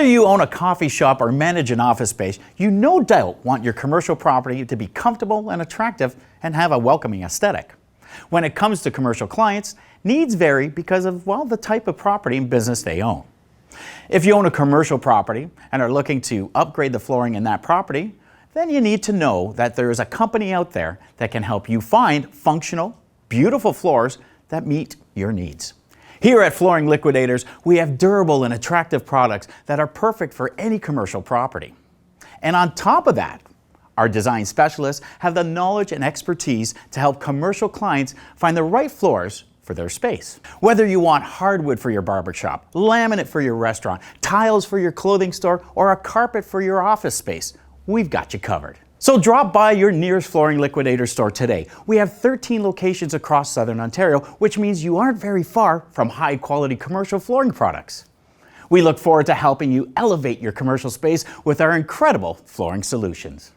Whether you own a coffee shop or manage an office space, you no doubt want your commercial property to be comfortable and attractive and have a welcoming aesthetic. When it comes to commercial clients, needs vary because of, well, the type of property and business they own. If you own a commercial property and are looking to upgrade the flooring in that property, then you need to know that there is a company out there that can help you find functional, beautiful floors that meet your needs. Here at Flooring Liquidators, we have durable and attractive products that are perfect for any commercial property. And on top of that, our design specialists have the knowledge and expertise to help commercial clients find the right floors for their space. Whether you want hardwood for your barber shop, laminate for your restaurant, tiles for your clothing store, or a carpet for your office space, we've got you covered. So drop by your nearest Flooring Liquidator store today. We have 13 locations across Southern Ontario, which means you aren't very far from high-quality commercial flooring products. We look forward to helping you elevate your commercial space with our incredible flooring solutions.